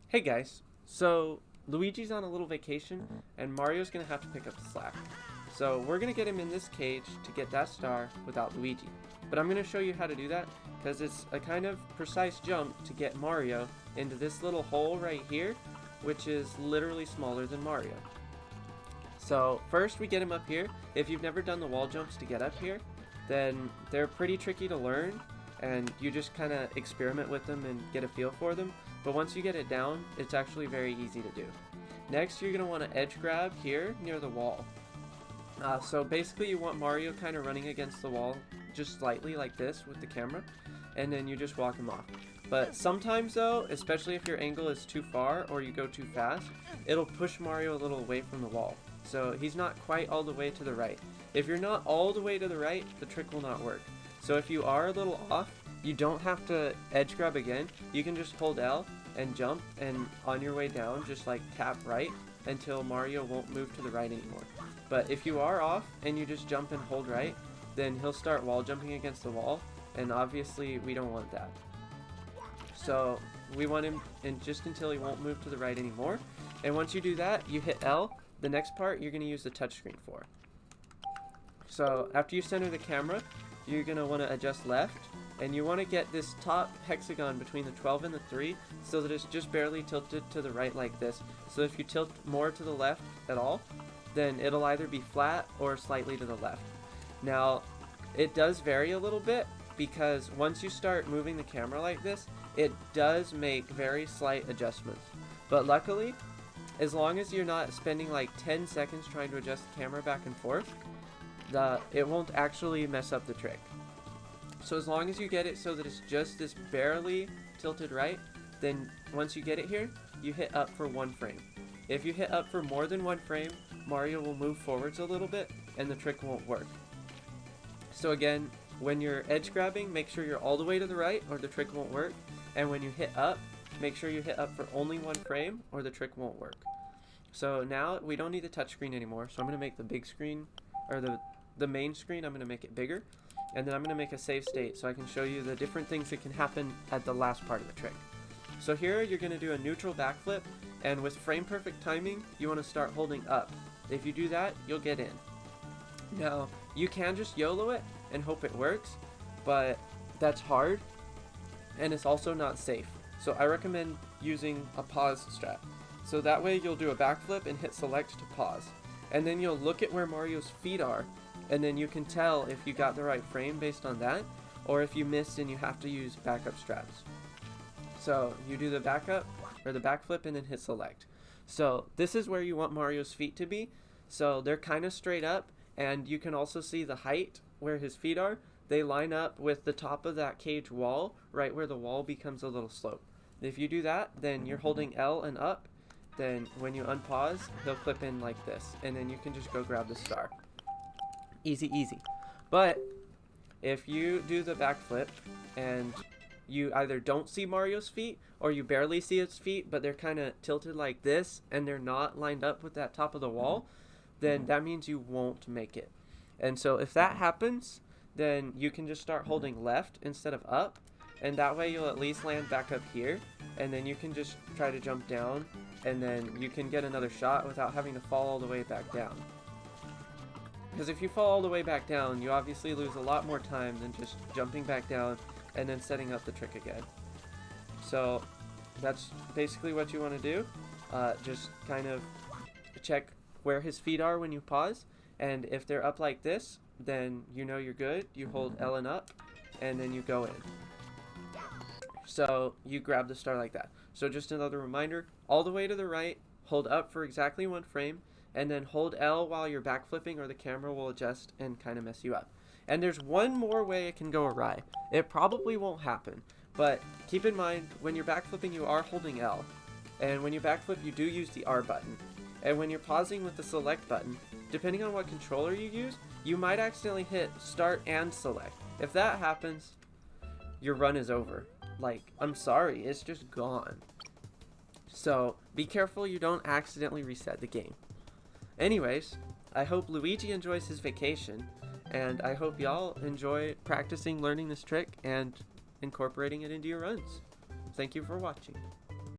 Hey guys, so Luigi's on a little vacation and Mario's gonna have to pick up the slack. So we're gonna get him in this cage to get that star without Luigi. But I'm gonna show you how to do that because it's a kind of precise jump to get Mario into this little hole right here, which is literally smaller than Mario. So first we get him up here. If you've never done the wall jumps to get up here, then they're pretty tricky to learn and you just kind of experiment with them and get a feel for them. But once you get it down, it's actually very easy to do. Next, you're going to want to edge grab here near the wall. So basically you want Mario kind of running against the wall just slightly like this with the camera, and then you just walk him off. But sometimes though, especially if your angle is too far or you go too fast, it'll push Mario a little away from the wall. So he's not quite all the way to the right. If you're not all the way to the right, the trick will not work. So if you are a little off, you don't have to edge grab again. You can just hold L and jump, and on your way down just like tap right until Mario won't move to the right anymore. But if you are off and you just jump and hold right, then he'll start wall jumping against the wall, and obviously we don't want that. So we want him in just until he won't move to the right anymore. And once you do that, you hit L. The next part you're going to use the touchscreen for. So after you center the camera, you're going to want to adjust left, and you want to get this top hexagon between the 12 and the 3 so that it's just barely tilted to the right like this. So if you tilt more to the left at all, then it'll either be flat or slightly to the left. Now, it does vary a little bit because once you start moving the camera like this, it does make very slight adjustments. But luckily, as long as you're not spending like 10 seconds trying to adjust the camera back and forth, it won't actually mess up the trick. So as long as you get it so that it's just this barely tilted right, then once you get it here, you hit up for 1 frame. If you hit up for more than 1 frame, Mario will move forwards a little bit and the trick won't work. So again, when you're edge grabbing, make sure you're all the way to the right or the trick won't work. And when you hit up, make sure you hit up for only 1 frame or the trick won't work. So now we don't need the touchscreen anymore, so I'm going to make the big screen, or the main screen, I'm going to make it bigger. And then I'm going to make a save state so I can show you the different things that can happen at the last part of the trick. So here you're going to do a neutral backflip, and with frame perfect timing, you want to start holding up. If you do that, you'll get in. Now, you can just YOLO it and hope it works, but that's hard, and it's also not safe. So I recommend using a pause strat. So that way you'll do a backflip and hit select to pause. And then you'll look at where Mario's feet are, and then you can tell if you got the right frame based on that, or if you missed and you have to use backup straps. So you do the backup, or the backflip, and then hit select. So this is where you want Mario's feet to be. So they're kind of straight up, and you can also see the height where his feet are. They line up with the top of that cage wall, right where the wall becomes a little slope. If you do that, then you're holding L and up. Then when you unpause, he'll clip in like this, and then you can just go grab the star. Easy, easy. But if you do the backflip and you either don't see Mario's feet or you barely see his feet, but they're kind of tilted like this and they're not lined up with that top of the wall, then that means you won't make it. And so if that happens, then you can just start holding left instead of up, and that way you'll at least land back up here, and then you can just try to jump down, and then you can get another shot without having to fall all the way back down. Because if you fall all the way back down, you obviously lose a lot more time than just jumping back down and then setting up the trick again. So that's basically what you want to do. Just kind of check where his feet are when you pause, and if they're up like this, then you know you're good. You hold L and up, and then you go in. So you grab the star like that. So just another reminder, all the way to the right, hold up for exactly 1 frame, and then hold L while you're backflipping or the camera will adjust and kind of mess you up. And there's one more way it can go awry. It probably won't happen, but keep in mind when you're backflipping you are holding L, and when you backflip you do use the R button. And when you're pausing with the select button, depending on what controller you use, you might accidentally hit start and select. If that happens, your run is over. like, I'm sorry, it's just gone. So be careful you don't accidentally reset the game. Anyways, I hope Luigi enjoys his vacation, and I hope y'all enjoy practicing learning this trick and incorporating it into your runs. Thank you for watching.